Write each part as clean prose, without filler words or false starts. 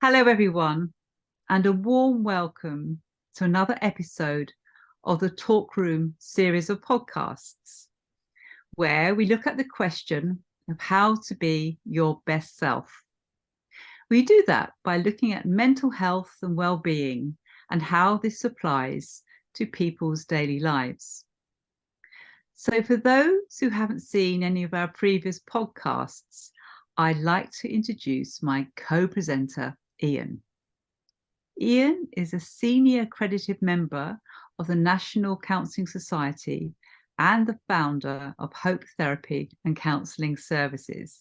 Hello, everyone, and a warm welcome to another episode of the Talk Room series of podcasts, where we look at the question of how to be your best self. We do that by looking at mental health and well-being and how this applies to people's daily lives. So for those who haven't seen any of our previous podcasts, I'd like to introduce my co-presenter, Ian. Ian is a senior accredited member of the National Counselling Society and the founder of Hope Therapy and Counselling Services,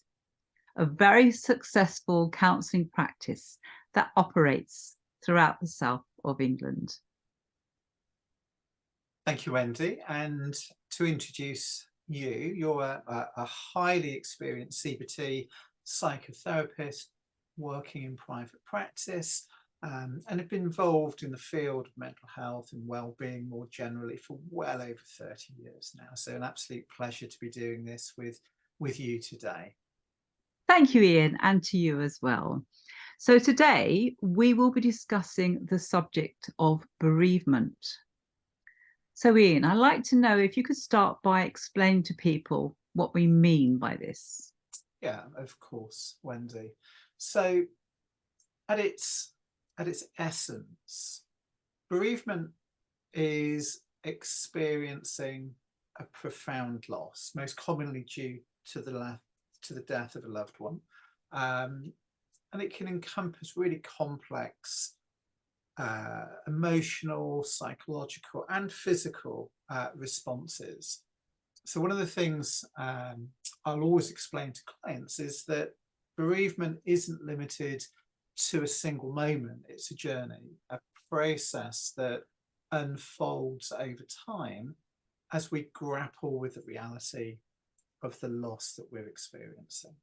a very successful counselling practice that operates throughout the south of England. Thank you, Wendy. And to introduce you, you're a highly experienced CBT psychotherapist working in private practice and have been involved in the field of mental health and well-being more generally for well over 30 years now. So an absolute pleasure to be doing this with you today. Thank you, Ian, and to you as well. So today we will be discussing the subject of bereavement. So Ian, I'd like to know if you could start by explaining to people what we mean by this. Yeah, of course, Wendy. So at its essence, bereavement is experiencing a profound loss, most commonly due to the death of a loved one. And it can encompass really complex emotional, psychological and physical responses. So one of the things I'll always explain to clients is that bereavement isn't limited to a single moment. It's a journey, a process that unfolds over time as we grapple with the reality of the loss that we're experiencing.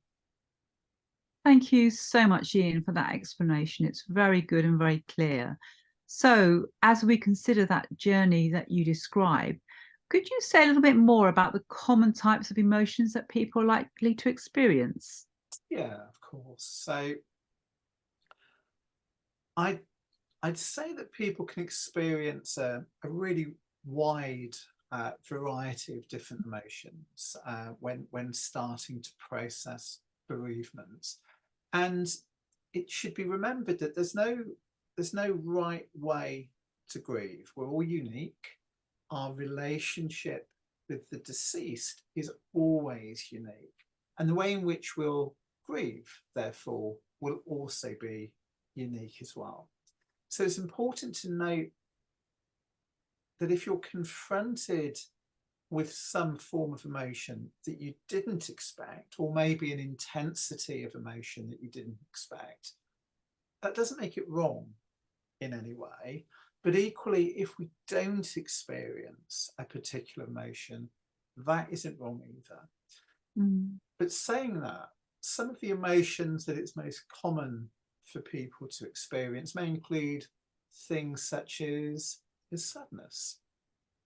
Thank you so much, Ian, for that explanation. It's very good and very clear. So as we consider that journey that you describe, could you say a little bit more about the common types of emotions that people are likely to experience? Yeah, of course. So I'd say that people can experience a really wide variety of different emotions when starting to process bereavement. And it should be remembered that there's no right way to grieve. We're all unique. Our relationship with the deceased is always unique. And the way in which we'll grieve, therefore, will also be unique as well. So it's important to note that if you're confronted with some form of emotion that you didn't expect, or maybe an intensity of emotion that you didn't expect, that doesn't make it wrong in any way. But equally, if we don't experience a particular emotion, that isn't wrong either. But saying that, some of the emotions that it's most common for people to experience may include things such as sadness,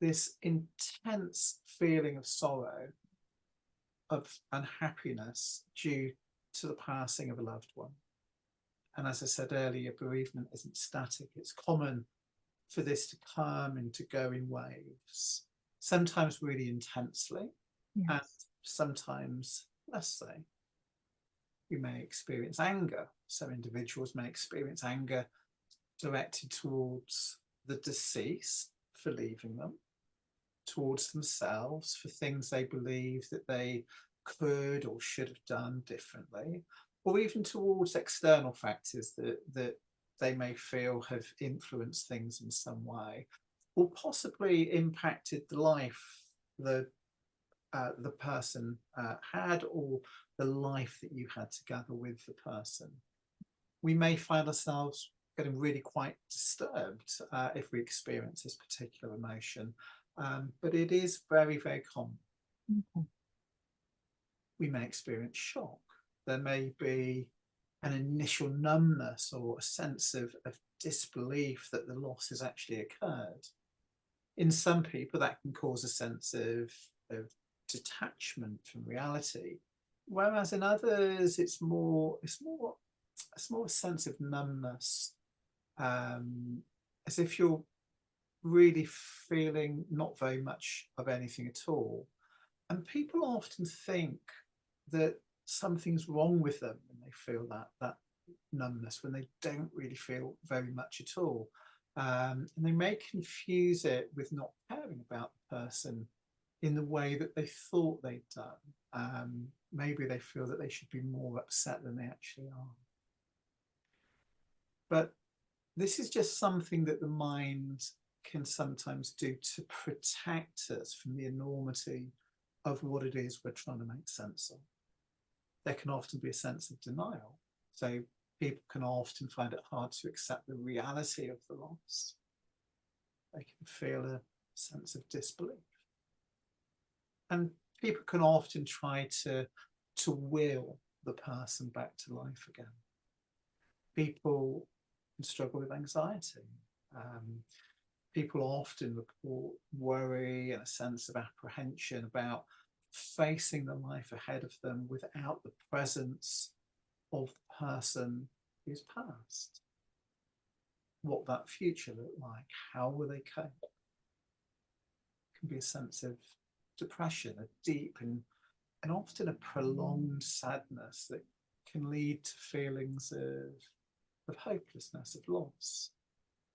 this intense feeling of sorrow, of unhappiness due to the passing of a loved one. And as I said earlier, bereavement isn't static. It's common for this to come and to go in waves, sometimes really intensely, yes, and sometimes less so. We may experience anger. Some individuals may experience anger directed towards the deceased for leaving them, towards themselves for things they believe that they could or should have done differently, or even towards external factors that they may feel have influenced things in some way, or possibly impacted the life the person had, or the life that you had together with the person. We may find ourselves getting really quite disturbed if we experience this particular emotion, but it is very, very common. Okay. We may experience shock. There may be an initial numbness or a sense of disbelief that the loss has actually occurred. In some people, that can cause a sense of detachment from reality, whereas in others, it's more it's more a sense of numbness, as if you're really feeling not very much of anything at all. And people often think that something's wrong with them when they feel that numbness, when they don't really feel very much at all. And they may confuse it with not caring about the person in the way that they thought they'd done. Maybe they feel that they should be more upset than they actually are. But this is just something that the mind can sometimes do to protect us from the enormity of what it is we're trying to make sense of. There can often be a sense of denial. So people can often find it hard to accept the reality of the loss. They can feel a sense of disbelief. And people can often try to will the person back to life again. People can struggle with anxiety. People often report worry and a sense of apprehension about facing the life ahead of them without the presence of the person who's passed. What that future looked like, how will they cope? It can be a sense of depression, a deep and often a prolonged sadness that can lead to feelings of hopelessness, of loss,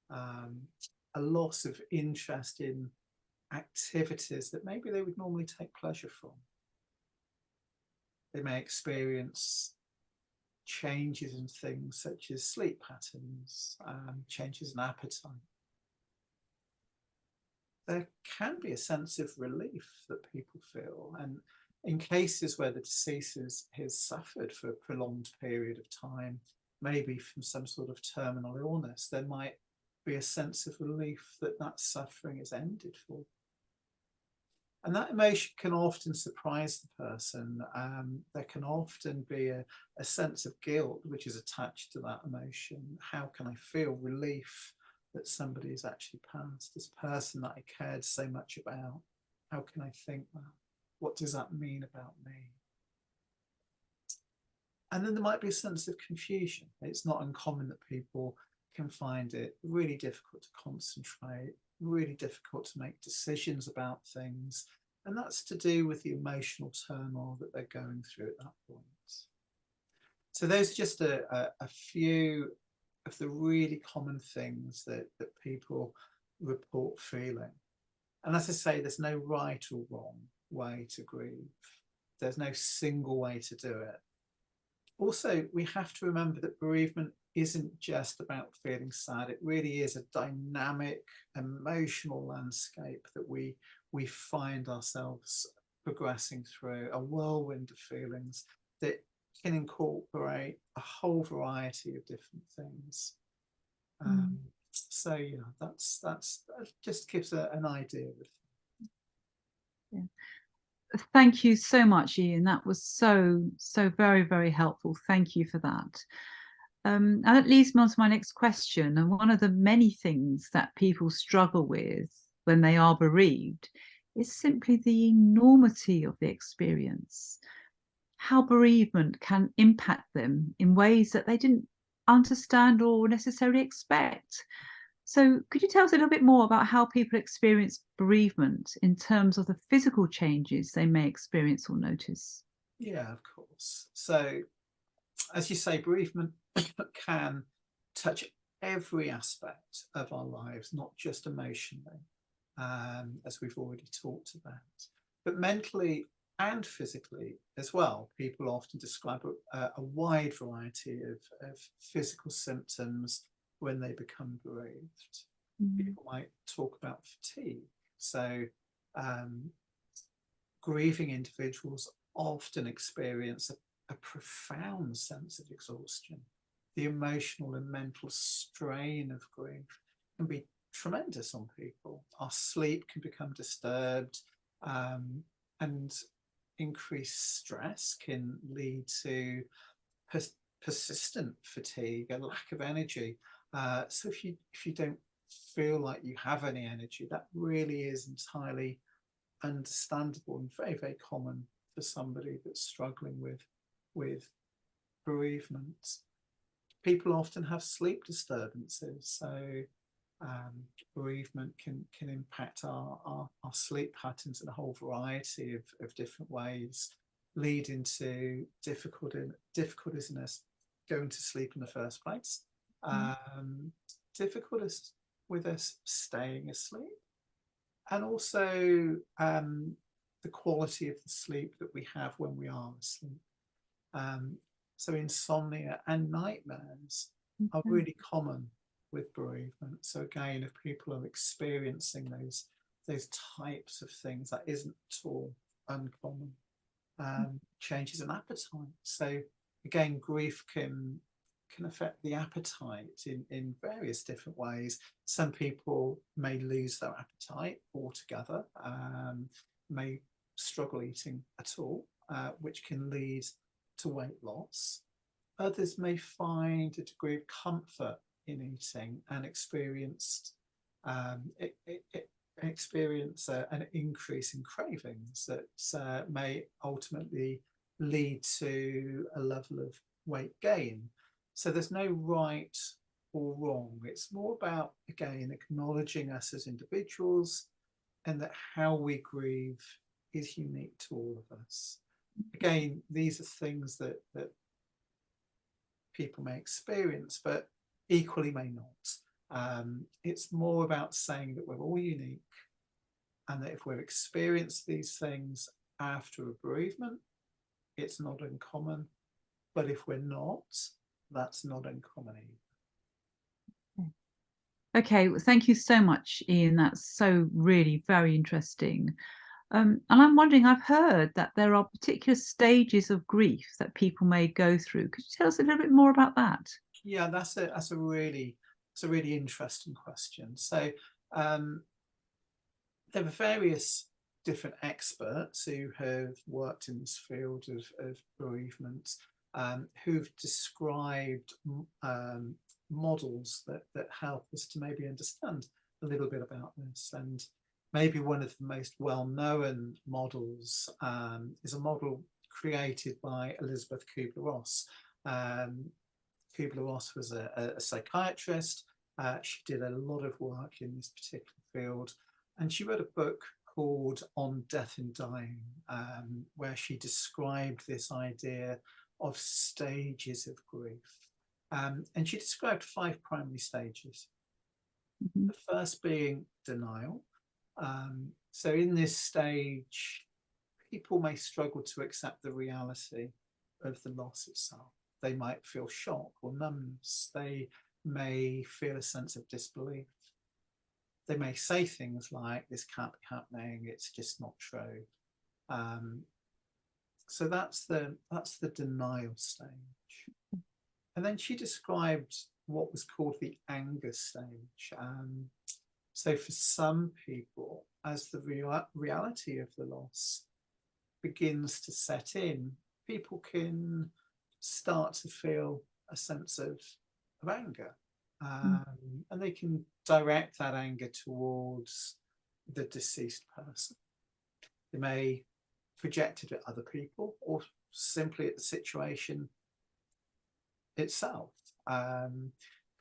a loss of interest in activities that maybe they would normally take pleasure from. They may experience changes in things such as sleep patterns, changes in appetite. There can be a sense of relief that people feel, and in cases where the deceased has suffered for a prolonged period of time, maybe from some sort of terminal illness, there might be a sense of relief that that suffering is ended for. And that emotion can often surprise the person. There can often be a sense of guilt which is attached to that emotion. How can I feel relief that somebody has actually passed? This person that I cared so much about, how can I think that? What does that mean about me? And then there might be a sense of confusion. It's not uncommon that people can find it really difficult to concentrate, really difficult to make decisions about things. And that's to do with the emotional turmoil that they're going through at that point. So those are just a few of the really common things that people report feeling. And as I say, there's no right or wrong way to grieve. There's no single way to do it. Also, we have to remember that bereavement isn't just about feeling sad. It really is a dynamic, emotional landscape that we find ourselves progressing through, a whirlwind of feelings that can incorporate a whole variety of different things. So yeah, that just gives an idea of. Yeah. Thank you so much, Ian. That was so very, very helpful. Thank you for that. And that leads me on to my next question. And one of the many things that people struggle with when they are bereaved is simply the enormity of the experience, how bereavement can impact them in ways that they didn't understand or necessarily expect. So could you tell us a little bit more about how people experience bereavement in terms of the physical changes they may experience or notice? Yeah, of course. So as you say, bereavement can touch every aspect of our lives, not just emotionally, as we've already talked about, but mentally and physically as well. People often describe a wide variety of physical symptoms when they become bereaved. People might talk about fatigue. So grieving individuals often experience a profound sense of exhaustion. The emotional and mental strain of grief can be tremendous on people. Our sleep can become disturbed, and increased stress can lead to persistent fatigue, a lack of energy. So if you don't feel like you have any energy, that really is entirely understandable and very, very common for somebody that's struggling with bereavement. People often have sleep disturbances, so bereavement can impact our sleep patterns in a whole variety of different ways, leading to difficulties in us going to sleep in the first place, difficulties with us staying asleep, and also the quality of the sleep that we have when we are asleep. So insomnia and nightmares are really common with bereavement. So again, if people are experiencing those types of things, that isn't at all uncommon. Changes in appetite. So again, grief can affect the appetite in various different ways. Some people may lose their appetite altogether, may struggle eating at all, which can lead to weight loss. Others may find a degree of comfort in eating and experience an increase in cravings that may ultimately lead to a level of weight gain. So there's no right or wrong. It's more about, again, acknowledging us as individuals, and that how we grieve is unique to all of us. Again, these are things that people may experience, but equally may not. It's more about saying that we're all unique, and that if we've experienced these things after a bereavement, it's not uncommon. But if we're not, that's not uncommon either. Okay, well, thank you so much, Ian. That's so really very interesting. And I'm wondering, I've heard that there are particular stages of grief that people may go through. Could you tell us a little bit more about that? Yeah, that's a really interesting question. So there are various different experts who have worked in this field of bereavement, who've described models that help us to maybe understand a little bit about this. And maybe one of the most well-known models is a model created by Elizabeth Kubler-Ross. Kubler-Ross was a psychiatrist. She did a lot of work in this particular field, and she wrote a book called On Death and Dying, where she described this idea of stages of grief. And she described 5 primary stages. The first being denial. So in this stage, people may struggle to accept the reality of the loss itself. They might feel shock or numbness. They may feel a sense of disbelief. They may say things like, this can't be happening, it's just not true. So that's the denial stage. And then she described what was called the anger stage. So for some people, as the reality of the loss begins to set in, people can start to feel a sense of anger. And they can direct that anger towards the deceased person. They may project it at other people, or simply at the situation itself.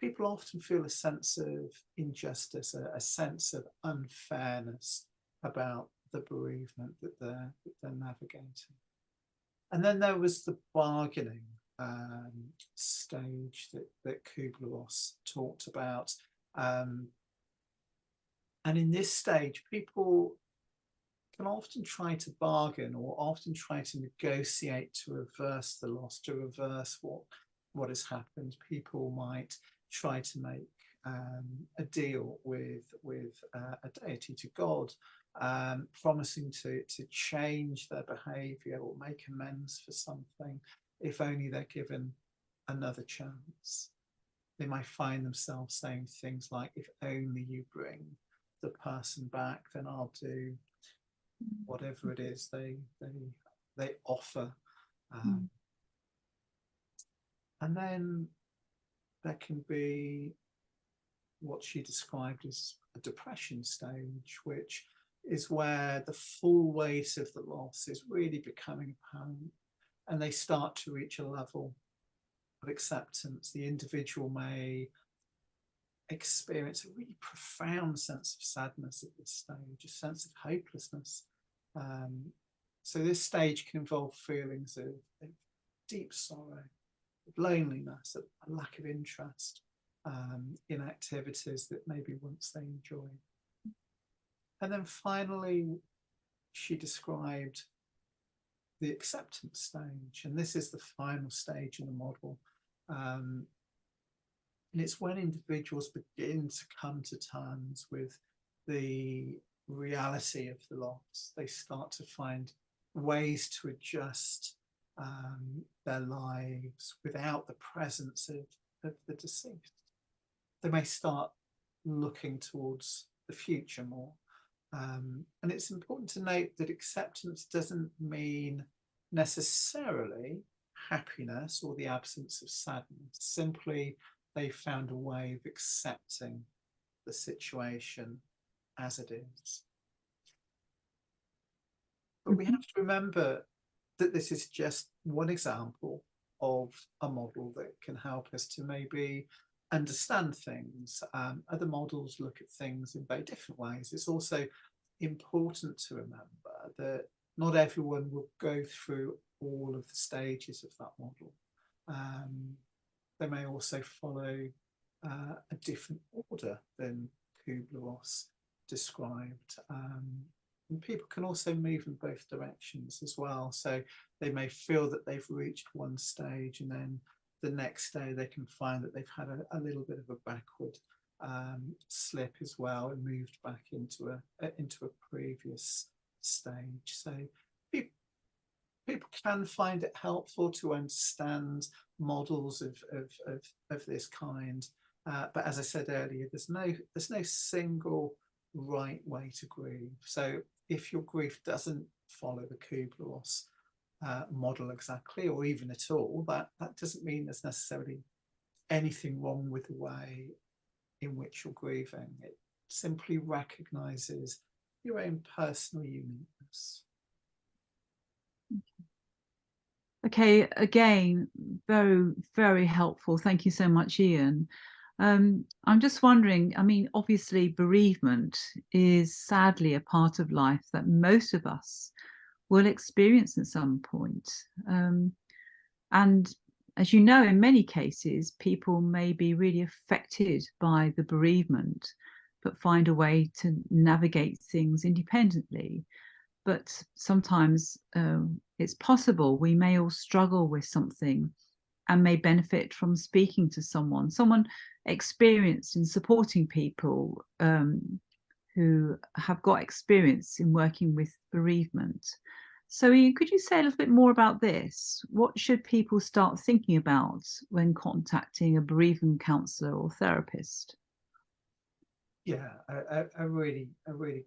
People often feel a sense of injustice, a sense of unfairness about the bereavement that they're navigating. And then there was the bargaining stage that Kubler-Ross talked about. And in this stage, people can often try to bargain, or often try to negotiate to reverse the loss, to reverse what has happened. People might try to make a deal with a deity, to God, promising to change their behaviour or make amends for something, if only they're given another chance. They might find themselves saying things like, if only you bring the person back, then I'll do whatever it is they offer. And then there can be what she described as a depression stage, which is where the full weight of the loss is really becoming apparent, and they start to reach a level acceptance, the individual may experience a really profound sense of sadness at this stage, a sense of hopelessness. So this stage can involve feelings of deep sorrow, of loneliness, a lack of interest in activities that maybe once they enjoyed. And then finally, she described the acceptance stage, and this is the final stage in the model. And it's when individuals begin to come to terms with the reality of the loss. They start to find ways to adjust their lives without the presence of the deceased. They may start looking towards the future more. And it's important to note that acceptance doesn't mean necessarily happiness or the absence of sadness. Simply, they found a way of accepting the situation as it is. But we have to remember that this is just one example of a model that can help us to maybe understand things. Other models look at things in very different ways. It's also important to remember that not everyone will go through all of the stages of that model. They may also follow a different order than Kubler-Ross described. And people can also move in both directions as well. So they may feel that they've reached one stage, and then the next day they can find that they've had a little bit of a backward slip as well, and moved back into a previous stage. So people can find it helpful to understand models of this kind, but as I said earlier, there's no single right way to grieve. So if your grief doesn't follow the Kubler-Ross model exactly, or even at all, that doesn't mean there's necessarily anything wrong with the way in which you're grieving. It simply recognizes your own personal uniqueness. Okay, again, very, very helpful. Thank you so much, Ian. I'm just wondering, I mean, obviously bereavement is sadly a part of life that most of us will experience at some point. And as you know, in many cases, people may be really affected by the bereavement, but find a way to navigate things independently. But sometimes it's possible we may all struggle with something and may benefit from speaking to someone experienced in supporting people who have got experience in working with bereavement. So Ian, could you say a little bit more about this? What should people start thinking about when contacting a bereavement counsellor or therapist? Yeah, a really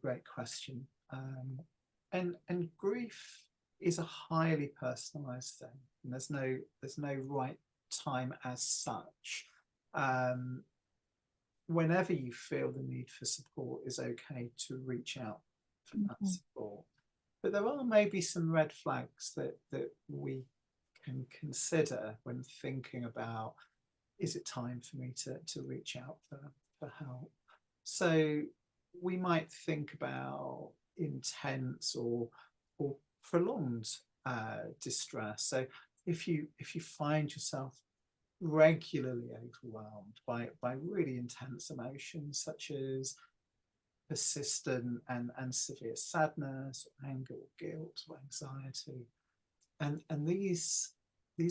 great question. And grief is a highly personalised thing, and there's no right time as such. Whenever you feel the need for support, is okay to reach out for that support. But there are maybe some red flags that we can consider when thinking about, is it time for me to reach out for help? So we might think about intense or prolonged distress. So if you find yourself regularly overwhelmed by really intense emotions, such as persistent and severe sadness, or anger, or guilt, or anxiety, and these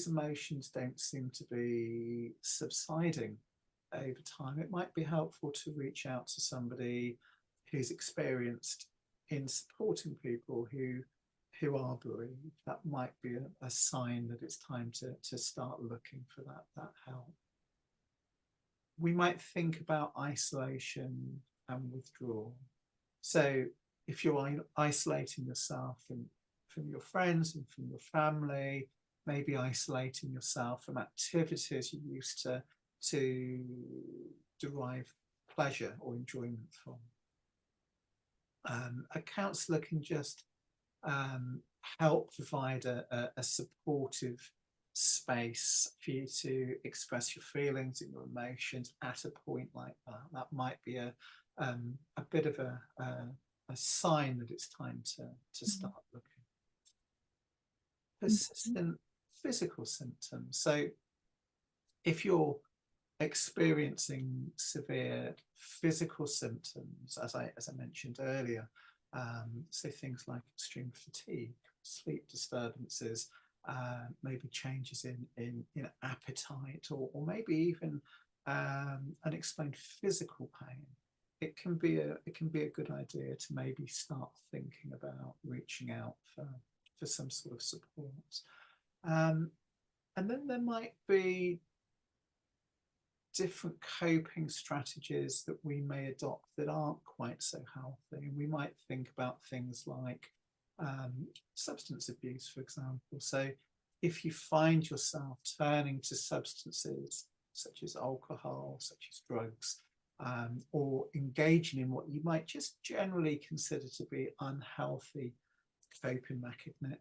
emotions don't seem to be subsiding over time, it might be helpful to reach out to somebody who's experienced in supporting people who are bereaved. That might be a sign that it's time to start looking for that help. We might think about isolation and withdrawal. So if you're isolating yourself from your friends and from your family, maybe isolating yourself from activities you used to derive pleasure or enjoyment from. A counsellor can just help provide a supportive space for you to express your feelings and your emotions at a point like that. That might be a bit of a sign that it's time to start looking. Persistent physical symptoms. So if you're experiencing severe physical symptoms, as I mentioned earlier, so things like extreme fatigue, sleep disturbances, maybe changes in appetite, or maybe even unexplained physical pain, it can be a good idea to maybe start thinking about reaching out for some sort of support. And then there might be different coping strategies that we may adopt that aren't quite so healthy. And we might think about things like substance abuse, for example. So if you find yourself turning to substances such as alcohol, such as drugs, or engaging in what you might just generally consider to be unhealthy coping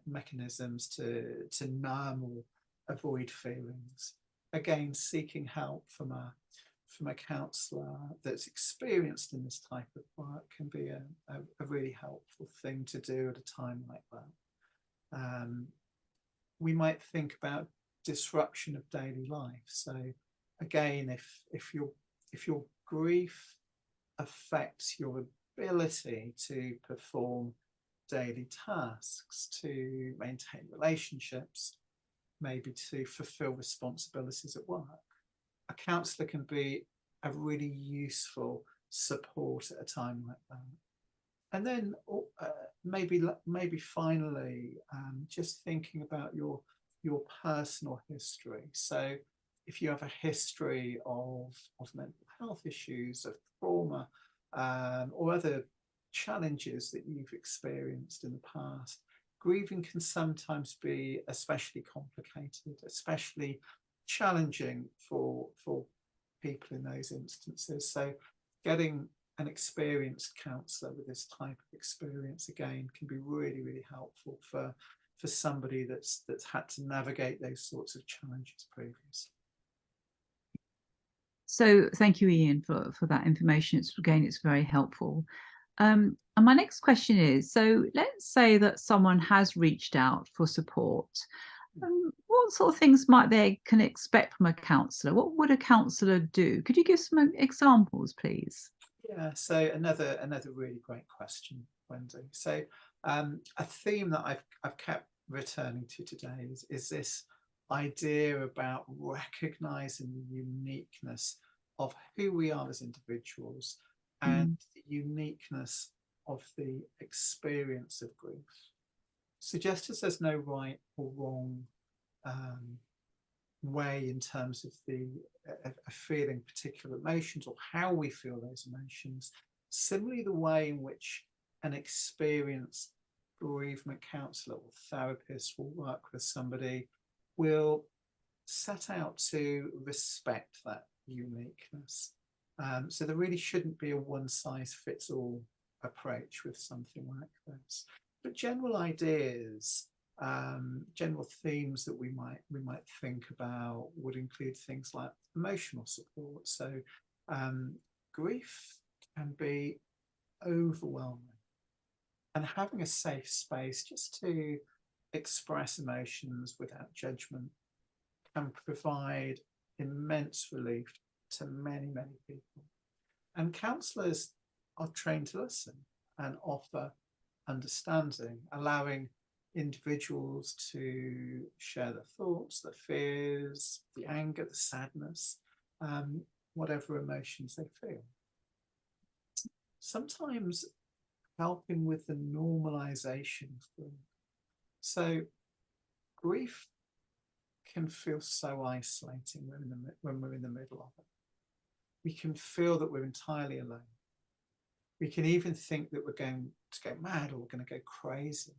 mechanisms to numb or avoid feelings, again, seeking help from a counsellor that's experienced in this type of work can be a really helpful thing to do at a time like that. We might think about disruption of daily life. So again, if your grief affects your ability to perform daily tasks, to maintain relationships, maybe to fulfill responsibilities at work, a counsellor can be a really useful support at a time like that. And then maybe finally, just thinking about your personal history. So if you have a history of mental health issues, of trauma, or other challenges that you've experienced in the past, grieving can sometimes be especially complicated, especially challenging for people in those instances. So getting an experienced counsellor with this type of experience, again, can be really, really helpful for somebody that's had to navigate those sorts of challenges previously. So thank you, Ian, for that information. It's very helpful. And my next question is, so let's say that someone has reached out for support. What sort of things might they can expect from a counsellor? What would a counsellor do? Could you give some examples, please? Yeah, so another really great question, Wendy. So a theme that I've kept returning to today is this idea about recognizing the uniqueness of who we are as individuals and the uniqueness of the experience of grief. So just as there's no right or wrong way in terms of feeling particular emotions or how we feel those emotions, similarly the way in which an experienced bereavement counsellor or therapist will work with somebody will set out to respect that uniqueness. So there really shouldn't be a one-size-fits-all approach with something like this. But general ideas, general themes that we might think about would include things like emotional support. So grief can be overwhelming, and having a safe space just to express emotions without judgment can provide immense relief to many, many people. And counsellors are trained to listen and offer understanding, allowing individuals to share their thoughts, their fears, the anger, the sadness, whatever emotions they feel. Sometimes helping with the normalization of grief. So grief can feel so isolating when we're in the middle of it. We can feel that we're entirely alone. We can even think that we're going to go mad or we're going to go crazy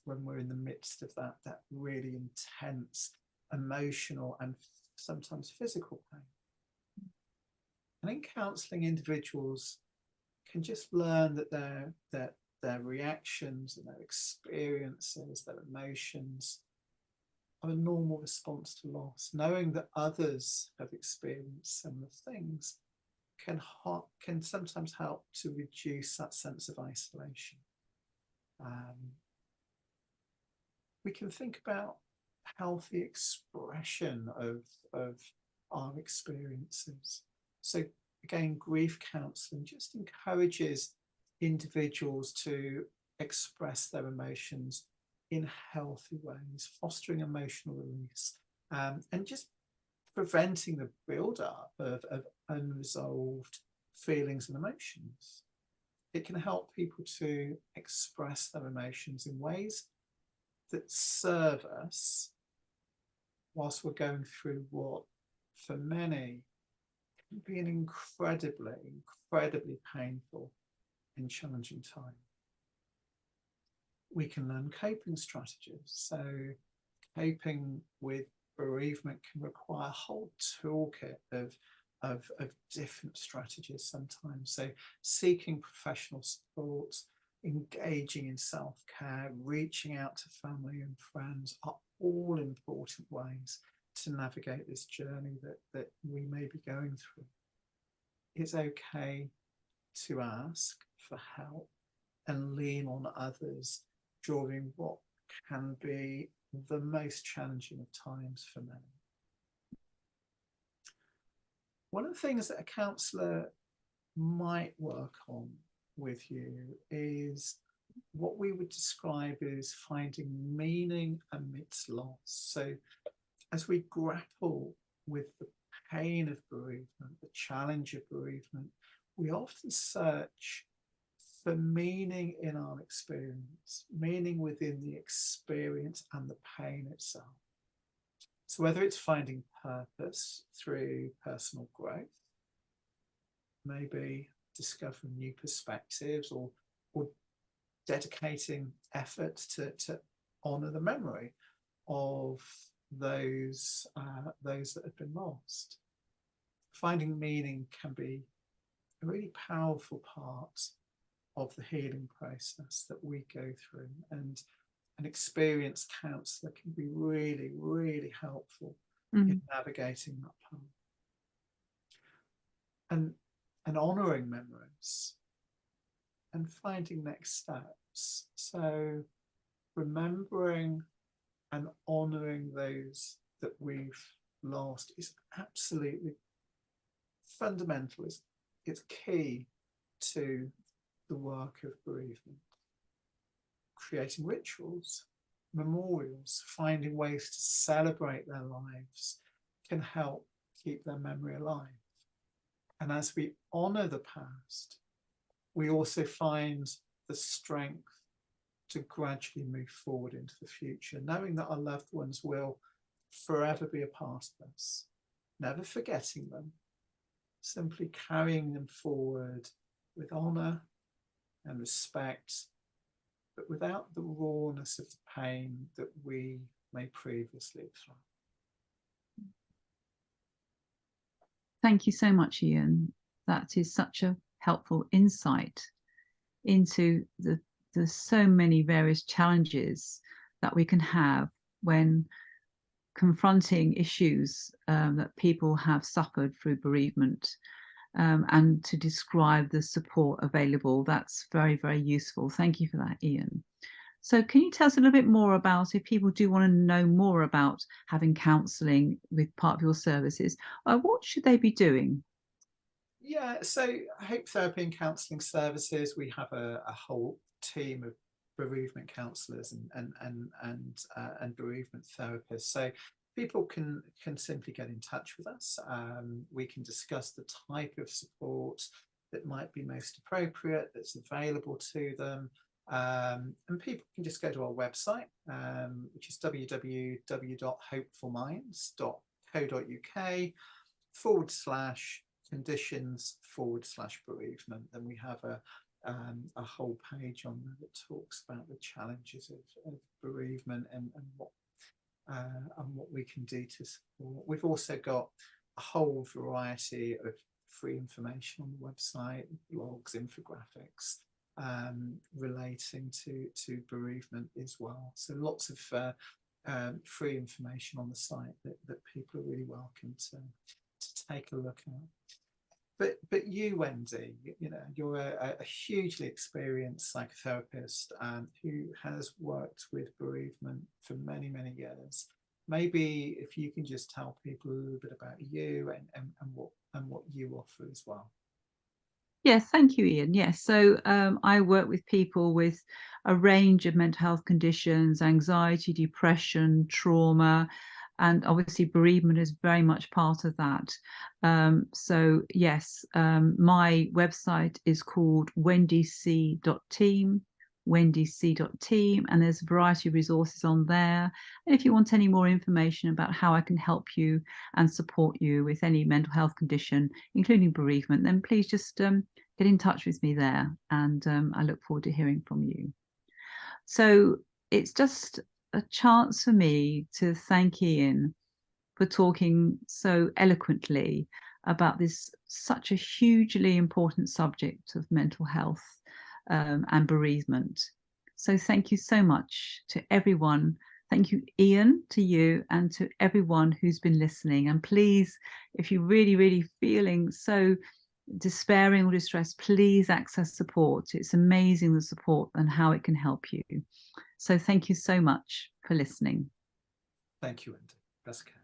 when we're in the midst of that really intense emotional and sometimes physical pain. And in counselling, individuals can just learn that their reactions and their experiences, their emotions of a normal response to loss. Knowing that others have experienced similar things can sometimes help to reduce that sense of isolation. We can think about healthy expression of our experiences. So again, grief counselling just encourages individuals to express their emotions in healthy ways, fostering emotional release, and just preventing the build-up of unresolved feelings and emotions. It can help people to express their emotions in ways that serve us whilst we're going through what, for many, can be an incredibly painful and challenging time. We can learn coping strategies. So coping with bereavement can require a whole toolkit of different strategies sometimes. So seeking professional support, engaging in self-care, reaching out to family and friends are all important ways to navigate this journey that we may be going through. It's okay to ask for help and lean on others during what can be the most challenging of times for many. One of the things that a counsellor might work on with you is what we would describe as finding meaning amidst loss. So as we grapple with the pain of bereavement, the challenge of bereavement, we often search for meaning in our experience, meaning within the experience and the pain itself. So whether it's finding purpose through personal growth, maybe discovering new perspectives, or dedicating effort to honour the memory of those that have been lost. Finding meaning can be a really powerful part of the healing process that we go through, and an experienced counsellor can be really helpful in navigating that path. And honouring memories and finding next steps. So remembering and honouring those that we've lost is absolutely fundamental. It's key to the work of bereavement. Creating rituals, memorials, finding ways to celebrate their lives can help keep their memory alive. And as we honour the past, we also find the strength to gradually move forward into the future, knowing that our loved ones will forever be a part of us, never forgetting them, simply carrying them forward with honour and respect, but without the rawness of the pain that we may previously have felt. Thank you so much, Ian. That is such a helpful insight into the so many various challenges that we can have when confronting issues that people have suffered through bereavement, and to describe the support available. That's very useful. Thank you for that, Ian. So can you tell us a little bit more about, if people do want to know more about having counselling with part of your services, what should they be doing? Yeah, so Hope Therapy and Counselling Services, we have a whole team of bereavement counsellors and bereavement therapists. So people can simply get in touch with us. We can discuss the type of support that might be most appropriate, that's available to them. And people can just go to our website, which is www.hopefulminds.co.uk/conditions/bereavement. Then we have a whole page on there that talks about the challenges of bereavement and what we can do to support. We've also got a whole variety of free information on the website, blogs, infographics, relating to bereavement as well. So lots of free information on the site that people are really welcome to take a look at. But you, Wendy, you know, you're a hugely experienced psychotherapist who has worked with bereavement for many, many years. Maybe if you can just tell people a little bit about you and what you offer as well. Yes, thank you, Ian. Yes, so I work with people with a range of mental health conditions, anxiety, depression, trauma, and obviously bereavement is very much part of that. So yes, my website is called wendyc.team, wendyc.team, and there's a variety of resources on there. And if you want any more information about how I can help you and support you with any mental health condition, including bereavement, then please just get in touch with me there, and I look forward to hearing from you. So it's just a chance for me to thank Ian for talking so eloquently about this such a hugely important subject of mental health and bereavement. So thank you so much to everyone. Thank you, Ian, to you, and to everyone who's been listening. And please, if you're really, really feeling so despairing or distressed, please access support. It's amazing, the support and how it can help you. So thank you so much for listening. Thank you, Wendy. Best care.